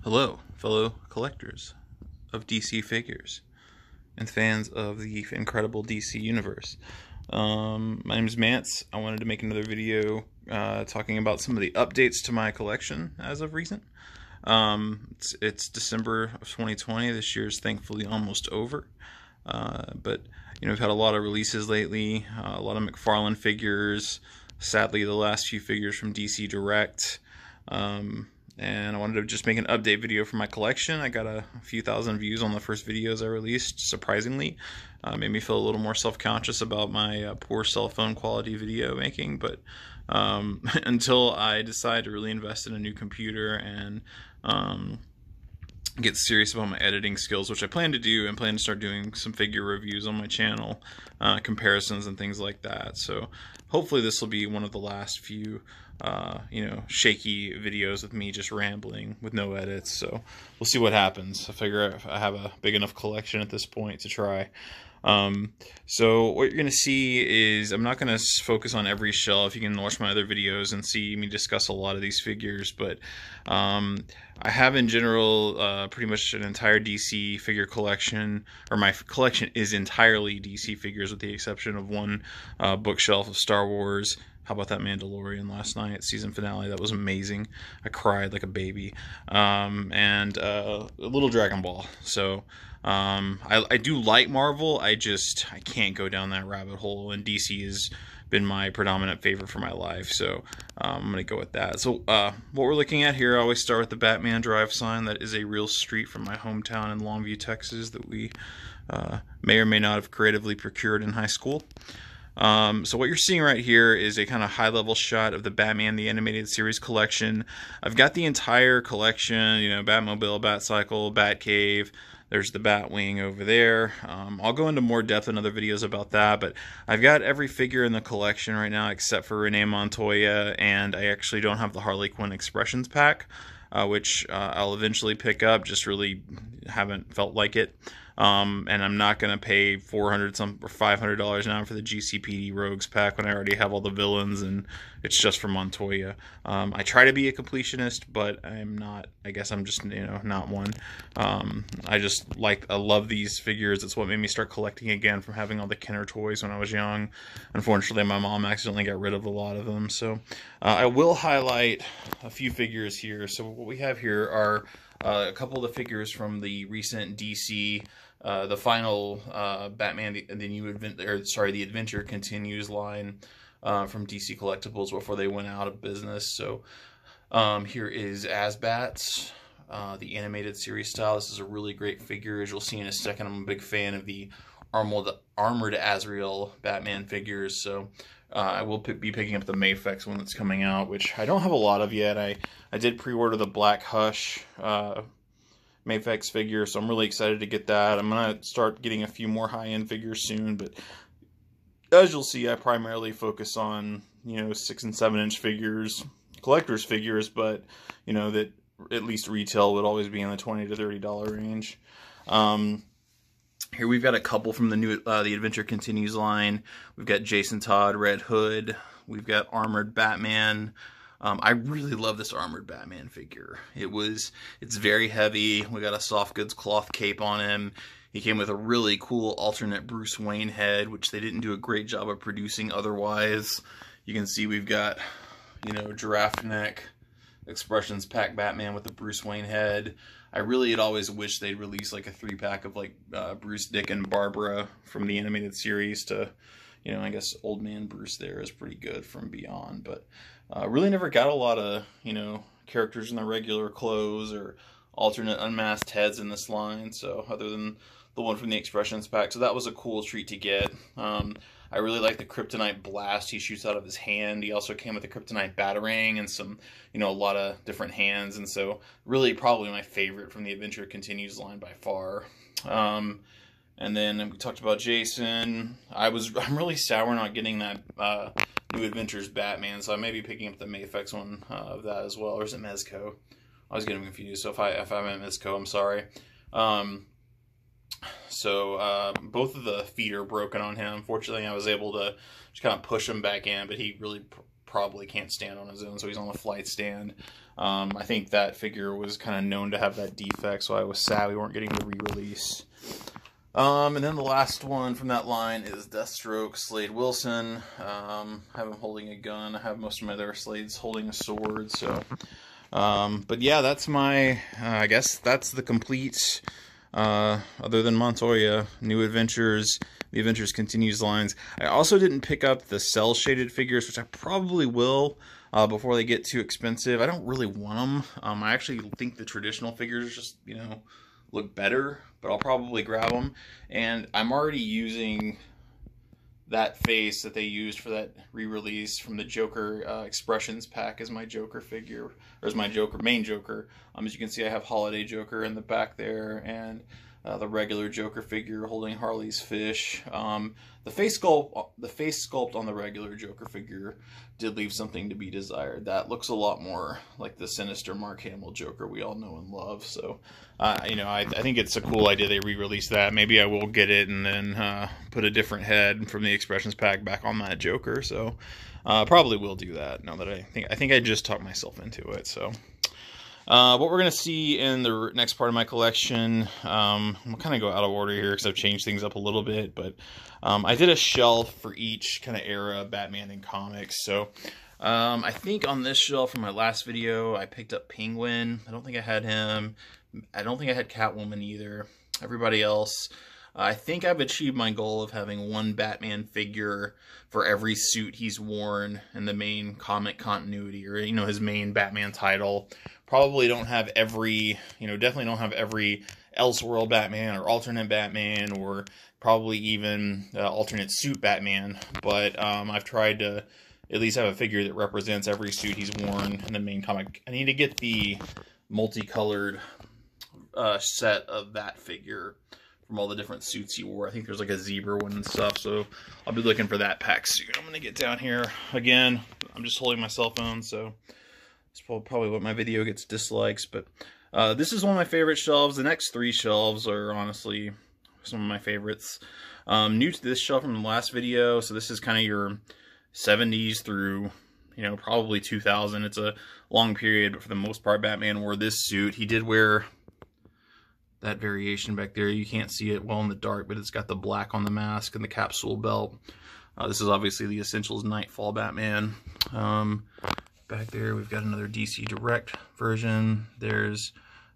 Hello, fellow collectors of DC figures and fans of the incredible DC universe. My name is Mance. I wanted to make another video talking about some of the updates to my collection as of recent. It's December of 2020. This year's thankfully almost over. But we've had a lot of releases lately, a lot of Mcfarlane figures. Sadly, the last few figures from DC Direct. And I wanted to just make an update video for my collection. I got a few thousand views on the first videos I released, surprisingly. Made me feel a little more self-conscious about my poor cell phone quality video making, but until I decide to really invest in a new computer and get serious about my editing skills, which I plan to do, and plan to start doing some figure reviews on my channel, comparisons and things like that. So hopefully this will be one of the last few shaky videos with me just rambling with no edits. So we'll see what happens. I figure I have a big enough collection at this point to try. So what you're going to see is I'm not going to focus on every shelf. You can watch my other videos and see me discuss a lot of these figures, but I have in general pretty much an entire DC figure collection, or my collection is entirely DC figures with the exception of one bookshelf of Star Wars. How about that Mandalorian last night, season finale? That was amazing. I cried like a baby. And a little Dragon Ball. So I do like Marvel. I can't go down that rabbit hole, and DC has been my predominant favorite for my life. So I'm going to go with that. So what we're looking at here, I always start with the Batman Drive sign. That is a real street from my hometown in Longview, Texas, that we may or may not have creatively procured in high school. So what you're seeing right here is a kind of high-level shot of the Batman the Animated Series collection. I've got the entire collection, Batmobile, Batcycle, Batcave. There's the Batwing over there. I'll go into more depth in other videos about that, but I've got every figure in the collection right now except for Renee Montoya, and I actually don't have the Harley Quinn Expressions pack, which I'll eventually pick up, just really haven't felt like it. And I'm not going to pay $400 or $500 now for the GCPD Rogues pack when I already have all the villains and it's just for Montoya. I try to be a completionist, but I'm not. I guess I'm just, not one. I love these figures. It's what made me start collecting again from having all the Kenner toys when I was young. Unfortunately, my mom accidentally got rid of a lot of them. So I will highlight a few figures here. So what we have here are a couple of the figures from the recent DC, the final Batman, the Adventure Continues line from DC Collectibles before they went out of business. So here is Asbats, the animated series style. This is a really great figure, as you'll see in a second. I'm a big fan of the armored Azrael Batman figures, so I will be picking up the Mafex one that's coming out, which I don't have a lot of yet. I did pre-order the Black Hush Mafex figure, so I'm really excited to get that. I'm going to start getting a few more high-end figures soon, but as you'll see, I primarily focus on, 6 and 7 inch figures, collector's figures, but, that at least retail would always be in the $20 to $30 range. Here we've got a couple from the new the Adventure Continues line. We've got Jason Todd, Red Hood. We've got Armored Batman. I really love this Armored Batman figure. It's very heavy. We got a soft goods cloth cape on him. He came with a really cool alternate Bruce Wayne head, which they didn't do a great job of producing otherwise. You can see we've got, giraffe neck Expressions pack Batman with the Bruce Wayne head. I really had always wished they'd release like a 3-pack of Bruce, Dick, and Barbara from the animated series to, I guess Old Man Bruce there is pretty good from Beyond, but really never got a lot of, characters in their regular clothes or alternate unmasked heads in this line, so other than the one from the Expressions pack, so that was a cool treat to get. I really like the Kryptonite blast he shoots out of his hand. He also came with a Kryptonite batarang and some, a lot of different hands, and so really probably my favorite from the Adventure Continues line by far. And then we talked about Jason. I'm really sour not getting that New Adventures Batman, so I may be picking up the Mafex one of that as well, or is it Mezco? I was getting confused, so if I'm at Mezco, I'm sorry. So both of the feet are broken on him. Fortunately, I was able to just kind of push him back in, but he really probably can't stand on his own, so he's on the flight stand. I think that figure was kind of known to have that defect, so I was sad we weren't getting the re-release. And then the last one from that line is Deathstroke Slade Wilson. I have him holding a gun. I have most of my other Slades holding a sword, so... but yeah, that's my, I guess that's the complete, other than Montoya, New Adventures, the Adventures Continues lines. I also didn't pick up the cel-shaded figures, which I probably will, before they get too expensive. I don't really want them. I actually think the traditional figures just, you know, look better, but I'll probably grab them. And I'm already using that face that they used for that re-release from the Joker Expressions pack as my Joker figure, or as my main Joker. As you can see, I have Holiday Joker in the back there, and the regular Joker figure holding Harley's fish. The face sculpt on the regular Joker figure did leave something to be desired. That looks a lot more like the sinister Mark Hamill Joker we all know and love. So, you know, I think it's a cool idea they re-released that. Maybe I will get it and then put a different head from the Expressions pack back on that Joker. So, probably will do that. Now that I think I just talked myself into it. So. What we're going to see in the next part of my collection, I'm going to kind of go out of order here because I've changed things up a little bit, but I did a shelf for each kind of era of Batman in comics. So I think on this shelf from my last video, I picked up Penguin. I don't think I had him. I don't think I had Catwoman either. Everybody else. I think I've achieved my goal of having one Batman figure for every suit he's worn in the main comic continuity, or, you know, his main Batman title. Probably don't have every, you know, definitely don't have every Elseworld Batman or alternate Batman, or probably even alternate suit Batman. But I've tried to at least have a figure that represents every suit he's worn in the main comic. I need to get the multicolored set of that figure from all the different suits he wore. I think there's like a zebra one and stuff, so I'll be looking for that pack soon. I'm going to get down here. Again, I'm just holding my cell phone, so it's probably what my video gets dislikes, but this is one of my favorite shelves. The next three shelves are honestly some of my favorites. New to this shelf from the last video, so this is kind of your 70s through, you know, probably 2000. It's a long period, but for the most part, Batman wore this suit. He did wear that variation back there. You can't see it well in the dark, but it's got the black on the mask and the capsule belt. This is obviously the Essentials Nightfall Batman. Back there, we've got another DC Direct version. There's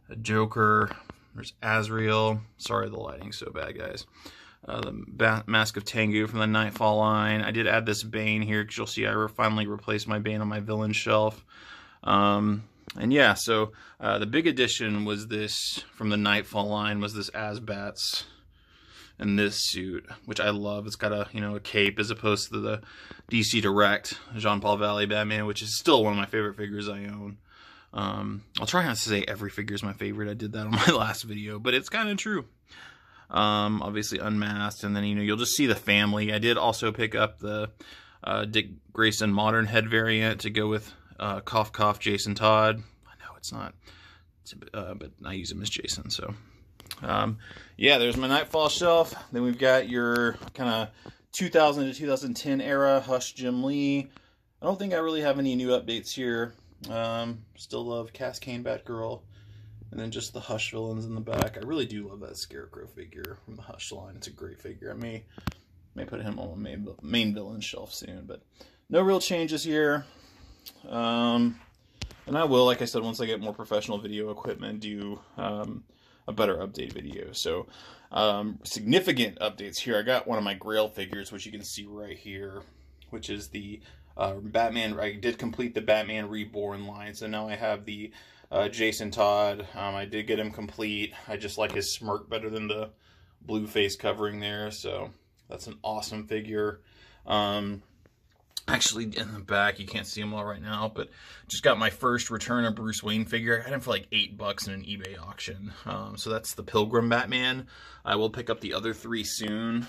a Joker. There's Azrael. Sorry, the lighting's so bad, guys. The Mask of Tengu from the Nightfall line. I did add this Bane here because you'll see I finally replaced my Bane on my villain shelf. And yeah, so the big addition was this from the Nightfall line, was this Asbats in this suit, which I love. It's got a, you know, a cape as opposed to the DC Direct Jean-Paul Valley Batman, which is still one of my favorite figures I own. I'll try not to say every figure is my favorite. I did that on my last video, but it's kind of true. Obviously unmasked, and then, you know, you'll just see the family. I did also pick up the Dick Grayson Modern Head variant to go with Cough Cough Jason Todd. I know it's not, but I use him as Jason, so. Yeah, there's my Nightfall shelf. Then we've got your kind of 2000 to 2010 era Hush Jim Lee. I don't think I really have any new updates here. Still love Cass Kane Batgirl. And then just the Hush villains in the back. I really do love that Scarecrow figure from the Hush line. It's a great figure. I may put him on my main villain shelf soon, but no real changes here. And I will, like I said, once I get more professional video equipment, do a better update video. So significant updates here. I got one of my Grail figures, which you can see right here, which is the Batman. I did complete the Batman Reborn line, so now I have the Jason Todd. I did get him complete. I just like his smirk better than the blue face covering there, so that's an awesome figure. Actually, in the back, you can't see him well right now, but just got my first return of Bruce Wayne figure. I got him for like $8 in an eBay auction. So that's the Pilgrim Batman. I will pick up the other three soon,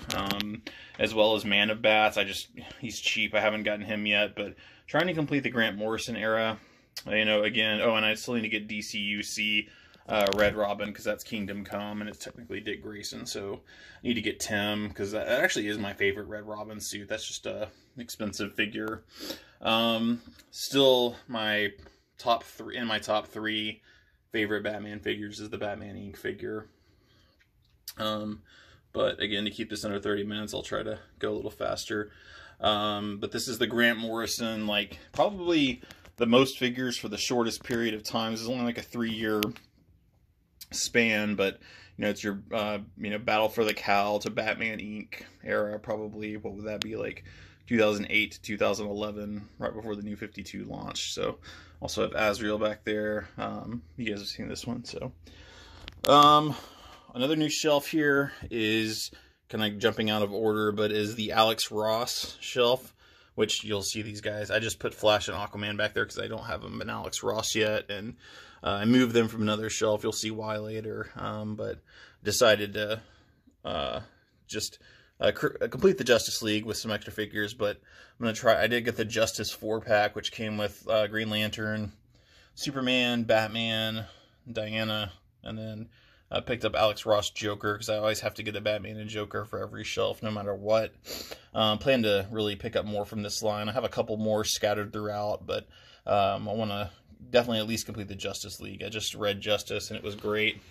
as well as Man of Bats. He's cheap. I haven't gotten him yet, but trying to complete the Grant Morrison era. You know, again, oh, and I still need to get DCUC. Red Robin, because that's Kingdom Come, and it's technically Dick Grayson, so I need to get Tim, because that actually is my favorite Red Robin suit. That's just a expensive figure. Still, my top three favorite Batman figures is the Batman Inc. figure. But again, to keep this under 30 minutes, I'll try to go a little faster. But this is the Grant Morrison, like, probably the most figures for the shortest period of time. This is only like a 3-year span, but, you know, it's your, you know, Battle for the Cowl to Batman Inc. era, probably. What would that be, like 2008 to 2011, right before the New 52 launched. So, also have Azrael back there. You guys have seen this one, so. Another new shelf here is kind of jumping out of order, but is the Alex Ross shelf, which you'll see these guys. I just put Flash and Aquaman back there because I don't have them in Alex Ross yet, and I moved them from another shelf. You'll see why later, but decided to just complete the Justice League with some extra figures, but I'm going to try. I did get the Justice 4-pack, which came with Green Lantern, Superman, Batman, Diana, and then I picked up Alex Ross Joker, because I always have to get a Batman and Joker for every shelf, no matter what. Plan to really pick up more from this line. I have a couple more scattered throughout, but I want to definitely at least complete the Justice League. I just read Justice, and it was great.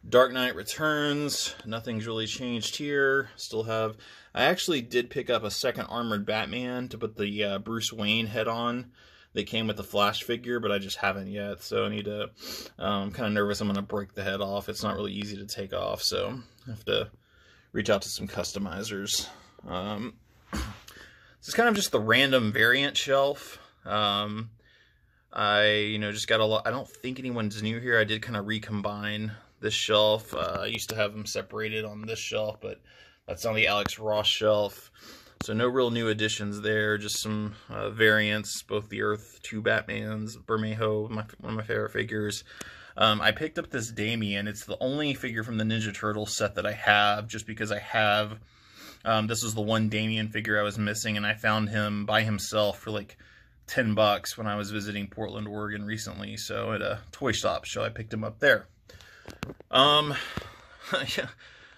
Dark Knight Returns. Nothing's really changed here. Still have... I actually did pick up a second Armored Batman to put the Bruce Wayne head on. They came with the Flash figure, but I just haven't yet, so I need to... I'm kind of nervous I'm going to break the head off. It's not really easy to take off, so I have to reach out to some customizers. This is kind of just the random variant shelf. I, you know, just got a lot... I don't think anyone's new here. I did kind of recombine this shelf. I used to have them separated on this shelf, but that's on the Alex Ross shelf. So no real new additions there, just some variants, both the Earth 2 Batmans, Bermejo, one of my favorite figures. I picked up this Damian. It's the only figure from the Ninja Turtles set that I have, just because I have... this was the one Damian figure I was missing, and I found him by himself for like $10 when I was visiting Portland, Oregon recently, so at a toy shop, so I picked him up there.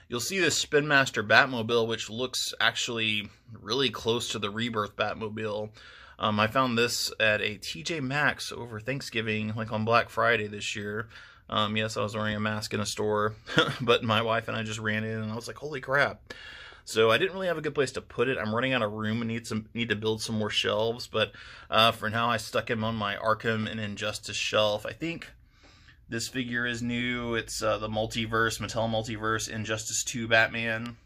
You'll see this Spin Master Batmobile, which looks actually really close to the Rebirth Batmobile. I found this at a TJ Maxx over Thanksgiving, like on Black Friday this year. Yes, I was wearing a mask in a store, but my wife and I just ran in, and I was like, holy crap. So I didn't really have a good place to put it. I'm running out of room and need to build some more shelves, but for now I stuck him on my Arkham and Injustice shelf. I think this figure is new. It's the Multiverse, Mattel Multiverse, Injustice 2 Batman.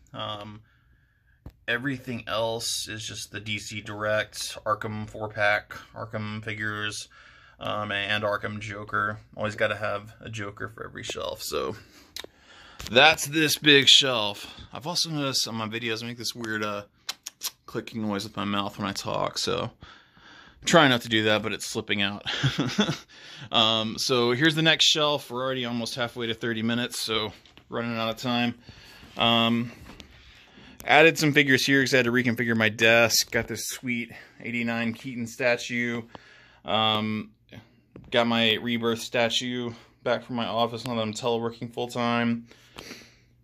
Everything else is just the DC Direct, Arkham 4-pack, Arkham figures, and Arkham Joker. Always got to have a Joker for every shelf, so that's this big shelf. I've also noticed on my videos I make this weird clicking noise with my mouth when I talk, so I'm trying not to do that, but it's slipping out. So here's the next shelf. We're already almost halfway to 30 minutes, so running out of time. Added some figures here because I had to reconfigure my desk. Got this sweet 89 Keaton statue. Got my Rebirth statue back from my office now that I'm teleworking full time.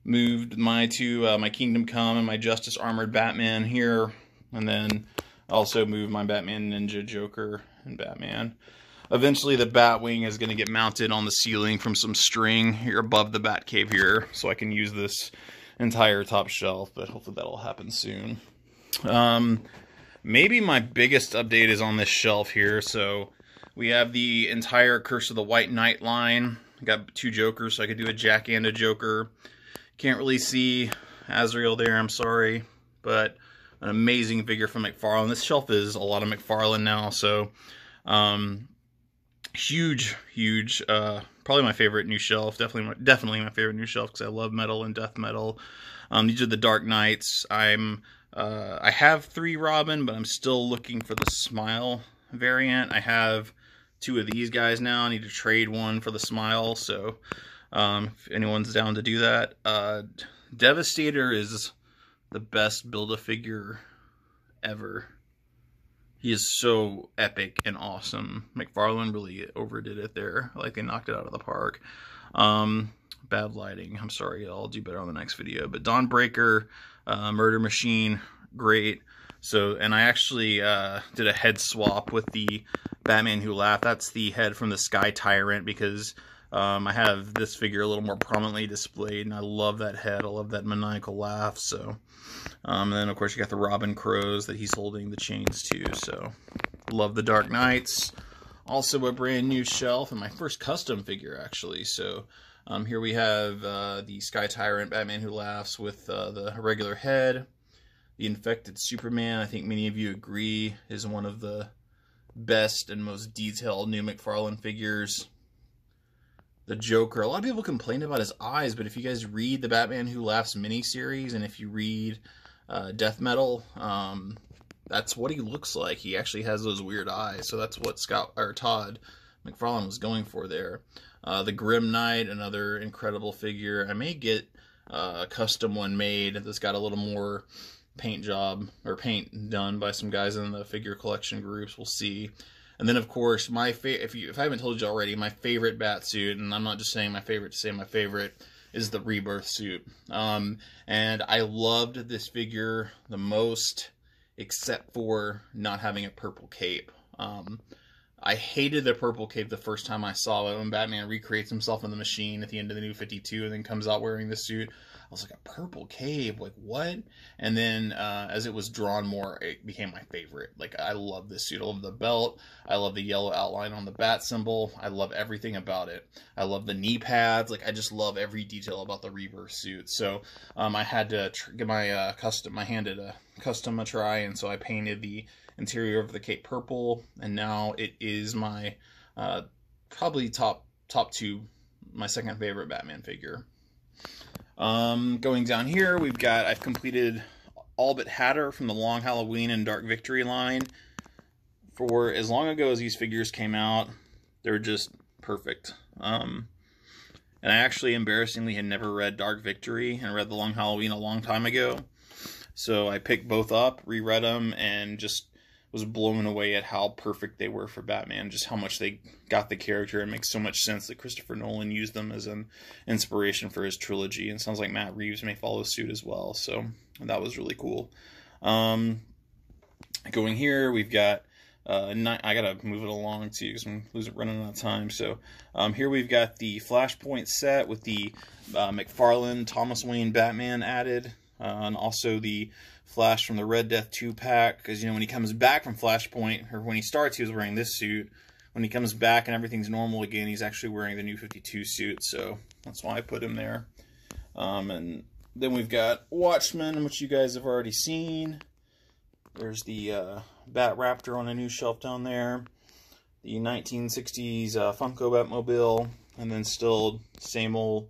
Moved my Kingdom Come and my Justice Armored Batman here, and then also moved my Batman Ninja Joker and Batman. Eventually the Batwing is going to get mounted on the ceiling from some string here above the Batcave here, so I can use this entire top shelf, but hopefully that'll happen soon. Maybe my biggest update is on this shelf here. So we have the entire Curse of the White Knight line. I got 2 Jokers, so I could do a Jack and a Joker. Can't really see Azrael there, I'm sorry, but an amazing figure from Mcfarlane. This shelf is a lot of Mcfarlane now, so huge, probably my favorite new shelf. Definitely my favorite new shelf because I love metal and death metal. These are the Dark Knights. I have 3 Robin, but I'm still looking for the Smile variant. I have 2 of these guys now. I need to trade one for the Smile, so if anyone's down to do that. Devastator is the best Build-A-Figure ever. He is so epic and awesome. Mcfarlane really overdid it there. Like, they knocked it out of the park. Bad lighting. I'm sorry. I'll do better on the next video. But Dawnbreaker, Murder Machine, great. So, and I actually did a head swap with the Batman Who Laughed. That's the head from the Sky Tyrant, because I have this figure a little more prominently displayed, and I love that head. I love that maniacal laugh. So, and then of course you got the Robin Crows that he's holding the chains to. So, love the Dark Knights. Also a brand new shelf, and my first custom figure actually. So, here we have the Sky Tyrant Batman Who Laughs with the regular head. The Infected Superman, I think many of you agree, is one of the best and most detailed new Mcfarlane figures. The Joker, a lot of people complain about his eyes, but if you guys read the Batman Who Laughs miniseries, and if you read Death Metal, that's what he looks like. He actually has those weird eyes, so that's what Todd McFarlane was going for there. The Grim Knight, another incredible figure. I may get a custom one made that's got a little more paint job, or paint done by some guys in the figure collection groups. We'll see. And then, of course, if I haven't told you already, my favorite bat suit, and I'm not just saying my favorite to say my favorite, is the Rebirth suit. And I loved this figure the most, except for not having a purple cape. I hated the purple cape the first time I saw it, when Batman recreates himself in the machine at the end of the New 52 and then comes out wearing this suit. I was like, a purple cape? Like, what? And then as it was drawn more, it became my favorite. Like, I love this suit. I love the belt. I love the yellow outline on the bat symbol. I love everything about it. I love the knee pads. Like, I just love every detail about the Rebirth suit. So I had to give my hand it a custom a try, and so I painted the interior of the cape purple, and now it is my probably top two, my second favorite Batman figure. Going down here, I've completed all but Hatter from the Long Halloween and Dark Victory line. For as long ago as these figures came out, they're just perfect. And I actually embarrassingly had never read Dark Victory and read the Long Halloween a long time ago. So I picked both up, reread them, and just was blown away at how perfect they were for Batman, just how much they got the character. It makes so much sense that Christopher Nolan used them as an inspiration for his trilogy, and sounds like Matt Reeves may follow suit as well, so that was really cool. Going here, we've got, I gotta move it along too, because I'm running out of time. So here we've got the Flashpoint set with the Mcfarlane Thomas Wayne Batman added, and also the Flash from the Red Death 2-pack, because, you know, when he comes back from Flashpoint, or when he starts, he was wearing this suit. When he comes back and everything's normal again, he's actually wearing the New 52 suit, so that's why I put him there. And then we've got Watchmen, which you guys have already seen. There's the Bat Raptor on a new shelf down there. The 1960s Funko Batmobile, and then still same old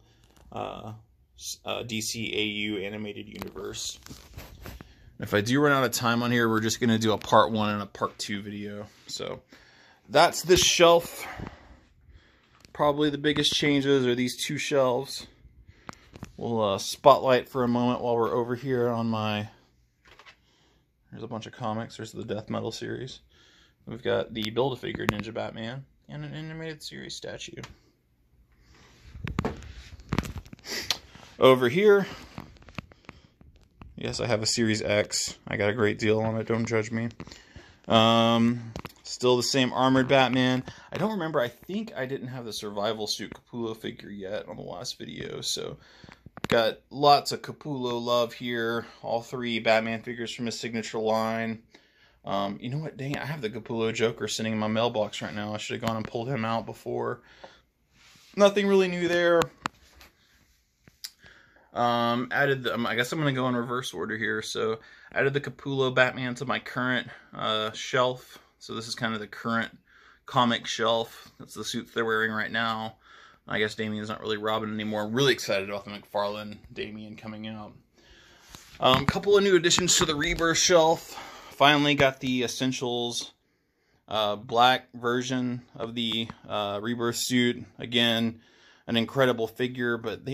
DCAU animated universe. If I do run out of time on here, we're just going to do a part 1 and a part 2 video. So that's this shelf. Probably the biggest changes are these two shelves. We'll spotlight for a moment while we're over here on my... There's a bunch of comics. There's the Death Metal series. We've got the Build-A-Figure Ninja Batman and an animated series statue. Over here... Yes, I have a Series X. I got a great deal on it. Don't judge me. Still the same armored Batman. I don't remember. I think I didn't have the Survival Suit Capullo figure yet on the last video. So, got lots of Capullo love here. All 3 Batman figures from his signature line. You know what? Dang it. I have the Capullo Joker sitting in my mailbox right now. I should have gone and pulled him out before. Nothing really new there. Added the, I guess I'm going to go in reverse order here. So, added the Capullo Batman to my current shelf. So, this is kind of the current comic shelf. That's the suit they're wearing right now. I guess Damian's not really Robin anymore. I'm really excited about the Mcfarlane Damian coming out. A couple of new additions to the Rebirth shelf. Finally got the Essentials black version of the Rebirth suit. Again, an incredible figure, but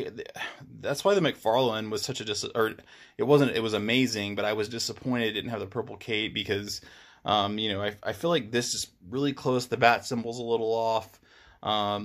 that's why the Mcfarlane was such a it was amazing, but I was disappointed it didn't have the purple cape, because You know, I feel like this is really close. The bat symbol's a little off.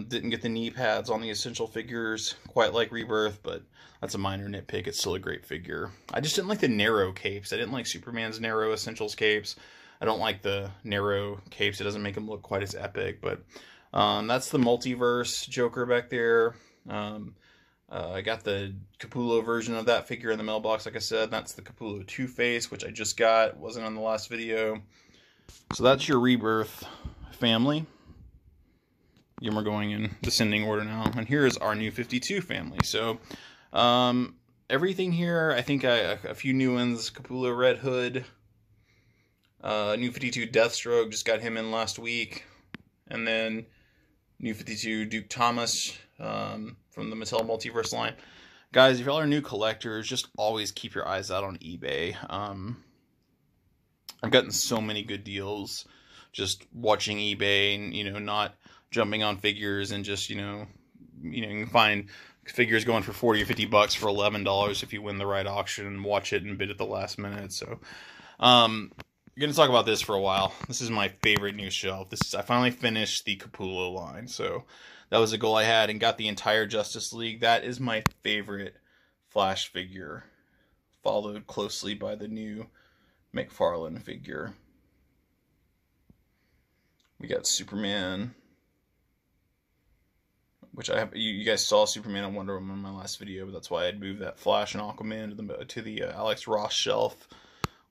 Didn't get the knee pads on the essential figures quite like Rebirth, but that's a minor nitpick. It's still a great figure. I just didn't like the narrow capes. I didn't like Superman's narrow essentials capes. I don't like the narrow capes. It doesn't make him look quite as epic, but that's the Multiverse Joker back there. I got the Capullo version of that figure in the mailbox, like I said. That's the Capullo Two-Face, which I just got. Wasn't on the last video. So that's your Rebirth family. Again, we're going in descending order now. And here is our new 52 family. So, everything here, I think a few new ones. Capullo Red Hood. New 52 Deathstroke, just got him in last week. And then new 52 Duke Thomas from the Mattel Multiverse line. Guys, if y'all are new collectors, just always keep your eyes out on eBay. I've gotten so many good deals just watching eBay and, you know, not jumping on figures and just, you know, you can find figures going for 40 or 50 bucks for $11 if you win the right auction and watch it and bid at the last minute. So, I'm going to talk about this for a while. This is my favorite new shelf. I finally finished the Capullo line. So that was a goal I had and got the entire Justice League. That is my favorite Flash figure, followed closely by the new Mcfarlane figure. We got Superman, which you guys saw Superman and Wonder Woman in my last video, but that's why I'd moved that Flash and Aquaman to the Alex Ross shelf,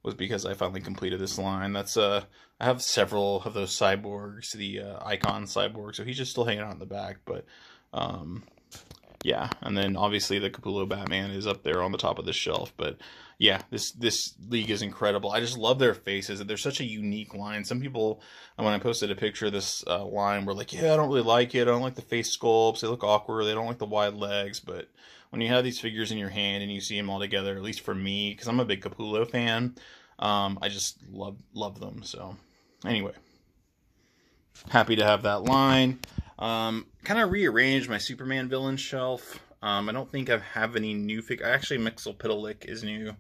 was because I finally completed this line. That's I have several of those cyborgs, the Icon cyborg, so he's just still hanging out in the back, but yeah, and then obviously the Capullo Batman is up there on the top of the shelf, but yeah, this league is incredible. I just love their faces. They're such a unique line. Some people, when I posted a picture of this line, were like, yeah, I don't really like it. I don't like the face sculpts. They look awkward. They don't like the wide legs. But when you have these figures in your hand and you see them all together, at least for me, because I'm a big Capullo fan, I just love them. So anyway, happy to have that line. Kind of rearranged my Superman villain shelf. I don't think I have any new figures. Actually, Mxfarlane is new.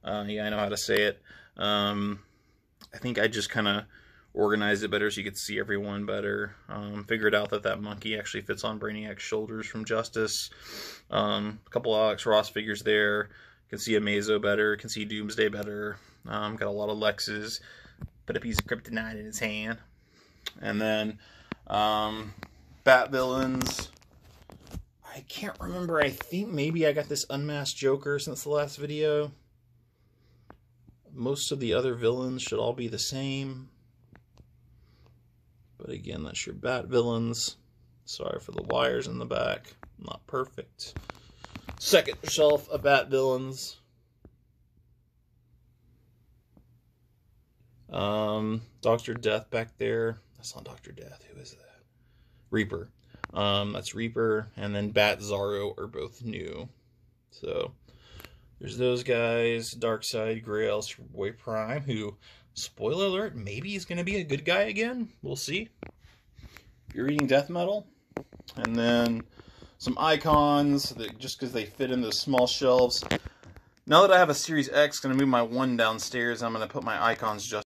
Yeah, I know how to say it. I think I just kind of organized it better so you could see everyone better. Figured out that monkey actually fits on Brainiac's shoulders from Justice. A couple Alex Ross figures there. Can see Amazo better. Can see Doomsday better. Got a lot of Lexes. Put a piece of Kryptonite in his hand. And then Bat villains. I can't remember. I think maybe I got this Unmasked Joker since the last video. Most of the other villains should all be the same. But again, that's your Bat villains. Sorry for the wires in the back. Not perfect. Second shelf of Bat villains. Dr. Death back there. That's not Dr. Death. Who is that? Reaper. That's Reaper, and then Bat Zorro are both new. So there's those guys. Darkseid, Grail, Superboy Prime, who, spoiler alert, maybe he's going to be a good guy again. We'll see. You're reading Death Metal. And then some icons, that just because they fit in those small shelves. Now that I have a Series X, I'm going to move my one downstairs. I'm going to put my icons just